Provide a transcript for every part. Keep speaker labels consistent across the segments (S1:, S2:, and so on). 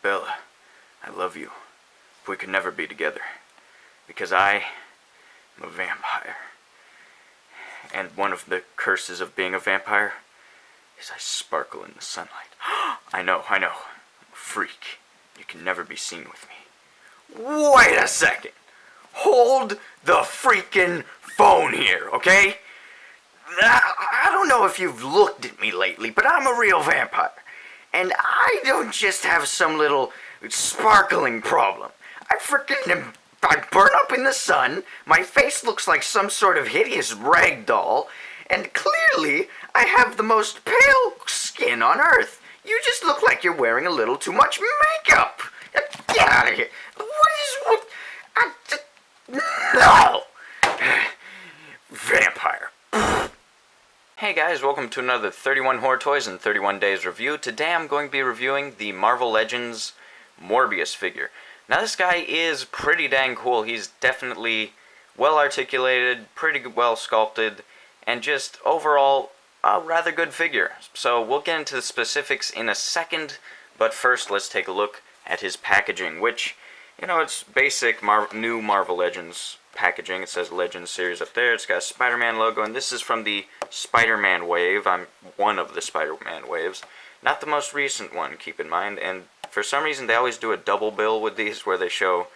S1: Bella, I love you, but we could never be together, because I am a vampire. And one of the curses of being a vampire is I sparkle in the sunlight. I know, I'm a freak. You can never be seen with me. Wait a second! Hold the freaking phone here, okay? I don't know if you've looked at me lately, but I'm a real vampire. And I don't just have some little sparkling problem. I burn up in the sun, my face looks like some sort of hideous rag doll, and clearly I have the most pale skin on earth. You just look like you're wearing a little too much makeup. Get out of here. No! Vampire. Hey guys, welcome to another 31 Horror Toys in 31 Days review. Today I'm going to be reviewing the Marvel Legends MORBIUS figure. Now this guy is pretty dang cool. He's definitely well articulated, pretty well sculpted, and just overall a rather good figure. So we'll get into the specifics in a second, but first let's take a look at his packaging, which, you know, it's basic new Marvel Legends packaging. It says Legends series up there. It's got a Spider-Man logo, and this is from the Spider-Man wave. I'm one of the Spider-Man waves. Not the most recent one, keep in mind, and for some reason they always do a double bill with these where they show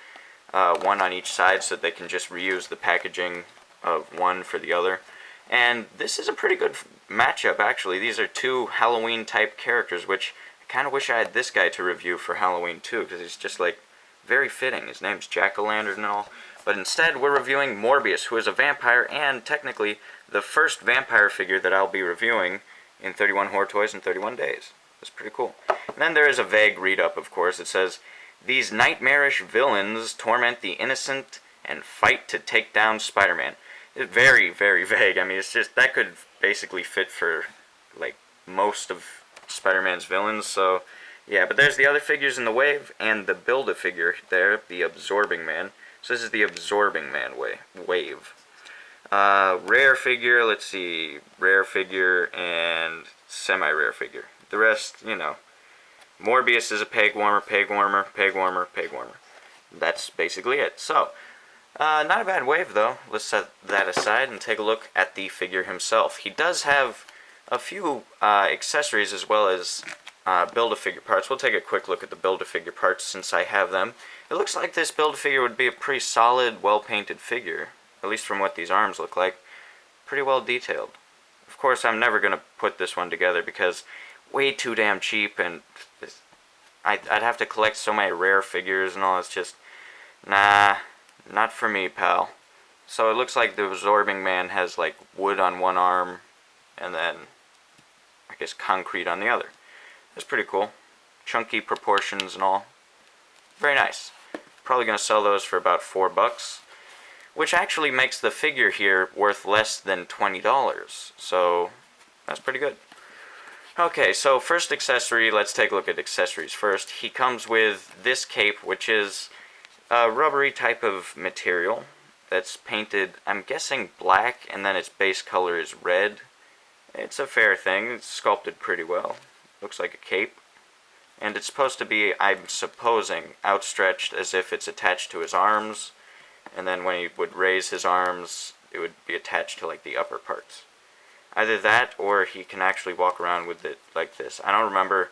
S1: one on each side so that they can just reuse the packaging of one for the other. And this is a pretty good matchup, actually. These are two Halloween type characters, which I kind of wish I had this guy to review for Halloween too, because he's just like very fitting. His name's Jack-o'-lantern and all. But instead we're reviewing Morbius, who is a vampire and technically the first vampire figure that I'll be reviewing in 31 Horror Toys in 31 days. That's pretty cool. And then there is a vague read-up, of course. It says, "These nightmarish villains torment the innocent and fight to take down Spider-Man." It's very, very vague. I mean, it's just, that could basically fit for, like, most of Spider-Man's villains, so, yeah. But there's the other figures in the wave, and the Build-A-Figure there, the Absorbing Man. So this is the Absorbing Man wave. Rare figure, let's see, rare figure and semi-rare figure. The rest, you know, Morbius is a peg warmer, peg warmer, peg warmer, peg warmer. That's basically it. So, not a bad wave though. Let's set that aside and take a look at the figure himself. He does have a few accessories as well as Build-A-Figure parts. We'll take a quick look at the Build-A-Figure parts since I have them. It looks like this Build-A-Figure would be a pretty solid, well-painted figure, at least from what these arms look like. Pretty well detailed. Of course, I'm never going to put this one together because way too damn cheap, and I'd have to collect so many rare figures and all. It's just, nah, not for me, pal. So it looks like the Absorbing Man has like wood on one arm and then I guess concrete on the other. That's pretty cool. Chunky proportions and all. Very nice. Probably going to sell those for about $4, which actually makes the figure here worth less than $20. So that's pretty good. Okay, so first accessory, let's take a look at accessories first. He comes with this cape, which is a rubbery type of material that's painted, I'm guessing black, and then its base color is red. It's a fair thing. It's sculpted pretty well. Looks like a cape. And it's supposed to be, I'm supposing, outstretched as if it's attached to his arms. And then when he would raise his arms, it would be attached to like the upper parts. Either that, or he can actually walk around with it like this. I don't remember.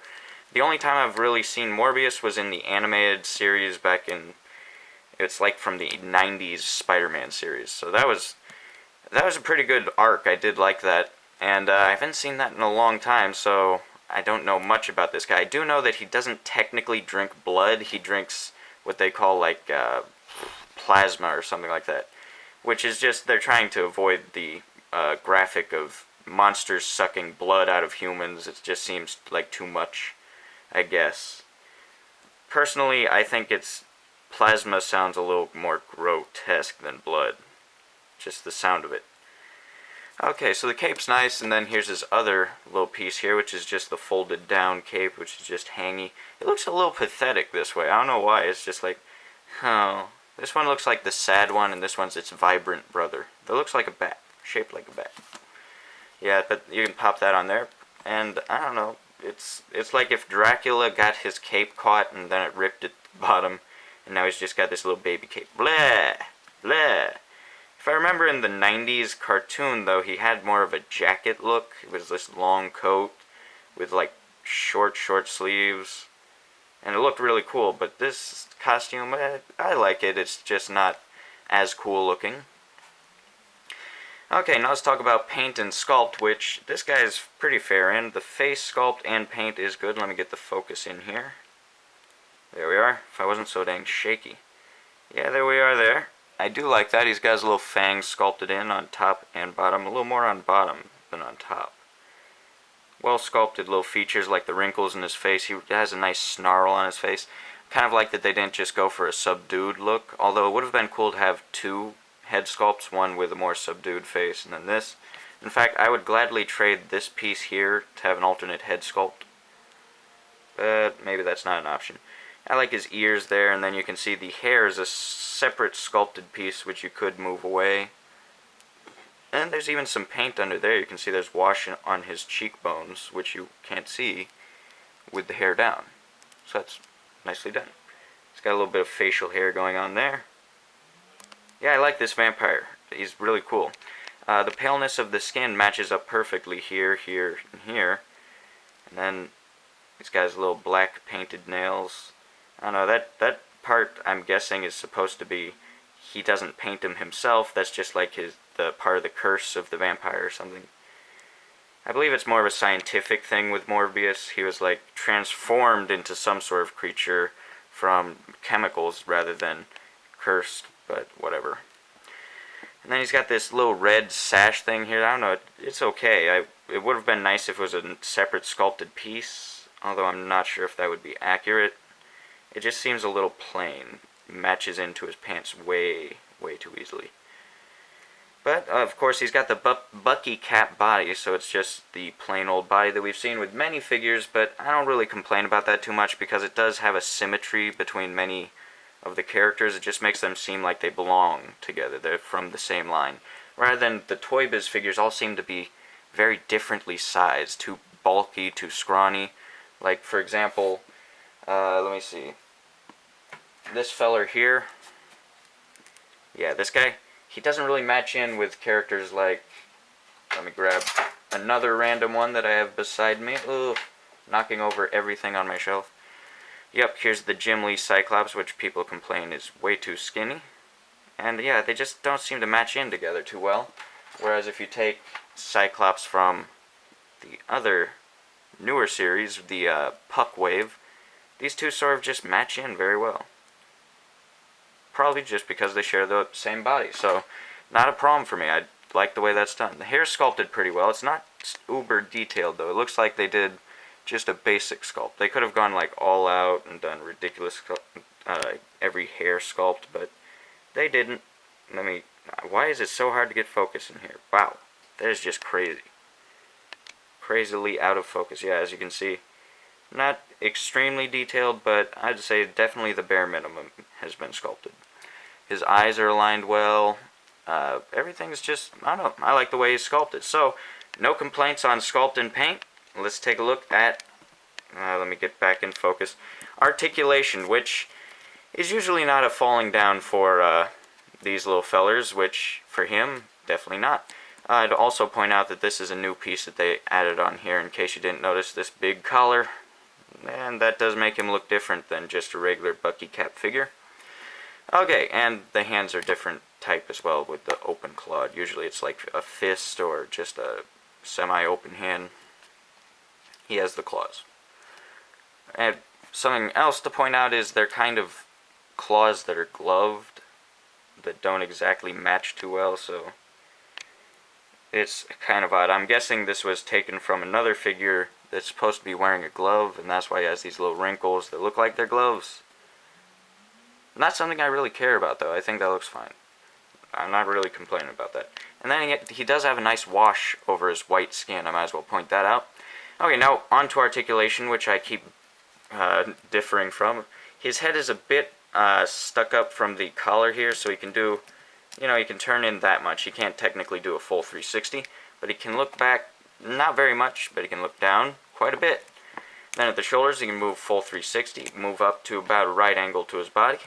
S1: The only time I've really seen Morbius was in the animated series back in, it's like from the 90s Spider-Man series. So that was a pretty good arc. I did like that. And I haven't seen that in a long time, so I don't know much about this guy. I do know that he doesn't technically drink blood. He drinks what they call like plasma or something like that. Which is just, they're trying to avoid the graphic of monsters sucking blood out of humans. It just seems like too much, I guess. Personally, I think plasma sounds a little more grotesque than blood. Just the sound of it. Okay, so the cape's nice, and then here's his other little piece here, which is just the folded down cape, which is just hangy. It looks a little pathetic this way. I don't know why. It's just like, oh. This one looks like the sad one, and this one's its vibrant brother. That looks like a bat. Shaped like a bat. Yeah, but you can pop that on there, and I don't know, It's like if Dracula got his cape caught and then it ripped at the bottom, and now he's just got this little baby cape. Blah, blah. If I remember in the 90s cartoon, though, he had more of a jacket look. It was this long coat with, like, short sleeves. And it looked really cool, but this costume, I like it. It's just not as cool looking. Okay, now let's talk about paint and sculpt, which this guy is pretty fair in. The face sculpt and paint is good. Let me get the focus in here. There we are. If I wasn't so dang shaky. Yeah, there we are there. I do like that. He's got his little fangs sculpted in on top and bottom. A little more on bottom than on top. Well sculpted little features like the wrinkles in his face. He has a nice snarl on his face. Kind of like that they didn't just go for a subdued look. Although it would have been cool to have two head sculpts. One with a more subdued face and then this. In fact, I would gladly trade this piece here to have an alternate head sculpt. But maybe that's not an option. I like his ears there, and then you can see the hair is a separate sculpted piece which you could move away. And there's even some paint under there. You can see there's wash on his cheekbones, which you can't see with the hair down. So that's nicely done. He's got a little bit of facial hair going on there. Yeah, I like this vampire. He's really cool. The paleness of the skin matches up perfectly here, here, and here. And then he's got his little black painted nails. I don't know, that part I'm guessing is supposed to be he doesn't paint them himself. That's just like the part of the curse of the vampire or something. I believe it's more of a scientific thing with Morbius. He was like transformed into some sort of creature from chemicals rather than cursed, but whatever. And then he's got this little red sash thing here. I don't know, it's okay. It would have been nice if it was a separate sculpted piece, although I'm not sure if that would be accurate. It just seems a little plain. It matches into his pants way too easily. But, of course, he's got the Bucky cap body, so it's just the plain old body that we've seen with many figures, but I don't really complain about that too much because it does have a symmetry between many of the characters. It just makes them seem like they belong together. They're from the same line. Rather than the Toy Biz figures all seem to be very differently sized. Too bulky, too scrawny. Like, for example, let me see. This feller here, yeah, this guy, he doesn't really match in with characters like, let me grab another random one that I have beside me. Ugh, knocking over everything on my shelf. Yep, here's the Jim Lee Cyclops, which people complain is way too skinny. And yeah, they just don't seem to match in together too well. Whereas if you take Cyclops from the other newer series, the Puck Wave, these two sort of just match in very well. Probably just because they share the same body, so not a problem for me. I like the way that's done. The hair's sculpted pretty well. It's not uber detailed though. It looks like they did just a basic sculpt. They could have gone like all out and done ridiculous every hair sculpt, but they didn't. Why is it so hard to get focus in here? Wow, that is just crazy. Crazily out of focus. Yeah, as you can see, not extremely detailed, but I'd say definitely the bare minimum has been sculpted. His eyes are aligned well. Everything's just, I don't know, I like the way he's sculpted. So, no complaints on sculpt and paint. Let's take a look at, let me get back in focus, articulation, which is usually not a falling down for these little fellers, which for him, definitely not. I'd also point out that this is a new piece that they added on here in case you didn't notice this big collar. And that does make him look different than just a regular Bucky cap figure. Okay, and the hands are different type as well with the open clawed. Usually it's like a fist or just a semi-open hand. He has the claws. And something else to point out is they're kind of claws that are gloved that don't exactly match too well, so it's kind of odd. I'm guessing this was taken from another figure that's supposed to be wearing a glove, and that's why he has these little wrinkles that look like they're gloves. Not something I really care about, though. I think that looks fine. I'm not really complaining about that. And then he does have a nice wash over his white skin. I might as well point that out. Okay, now on to articulation, which I keep differing from. His head is a bit stuck up from the collar here, so he can do, he can turn in that much. He can't technically do a full 360, but he can look back, not very much, but he can look down quite a bit. Then at the shoulders, he can move full 360, move up to about a right angle to his body.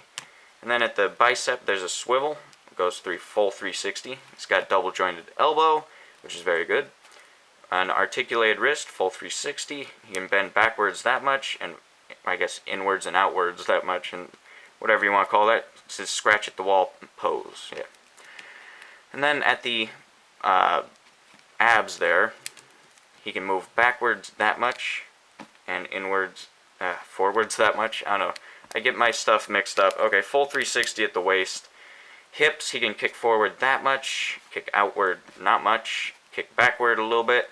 S1: And then at the bicep, there's a swivel. It goes full 360. It's got double jointed elbow, which is very good. An articulated wrist, full 360. He can bend backwards that much, and I guess inwards and outwards that much, and whatever you want to call that. It's his scratch at the wall pose, yeah. And then at the abs there, he can move backwards that much, and forwards that much. I don't know. I get my stuff mixed up. Okay, full 360 at the waist. Hips, he can kick forward that much, kick outward not much, kick backward a little bit.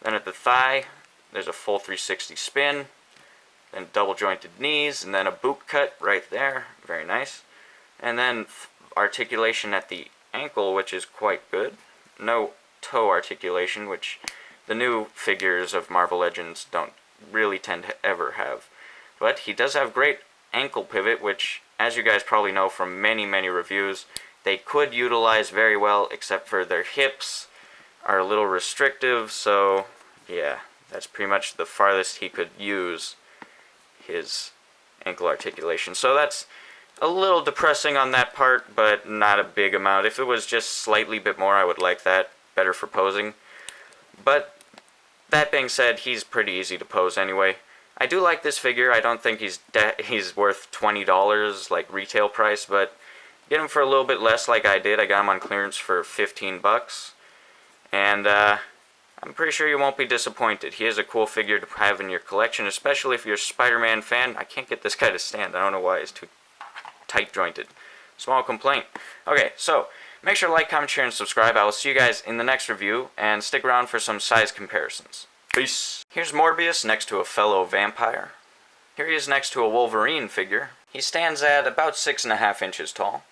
S1: Then at the thigh, there's a full 360 spin, then double jointed knees, and then a boot cut right there. Very nice. And then articulation at the ankle, which is quite good. No toe articulation, which the new figures of Marvel Legends don't really tend to ever have. But he does have great ankle pivot, which, as you guys probably know from many, many reviews, they could utilize very well, except for their hips are a little restrictive, so yeah, that's pretty much the farthest he could use his ankle articulation. So that's a little depressing on that part, but not a big amount. If it was just slightly bit more, I would like that. Better for posing. But that being said, he's pretty easy to pose anyway. I do like this figure. I don't think he's worth $20 like retail price, but get him for a little bit less like I did. I got him on clearance for 15 bucks. And I'm pretty sure you won't be disappointed. He is a cool figure to have in your collection, especially if you're a Spider-Man fan. I can't get this guy to stand. I don't know why. He's too tight jointed. Small complaint. Okay, so make sure to like, comment, share, and subscribe. I will see you guys in the next review, and stick around for some size comparisons. Peace. Here's Morbius next to a fellow vampire. Here he is next to a Wolverine figure. He stands at about 6.5 inches tall.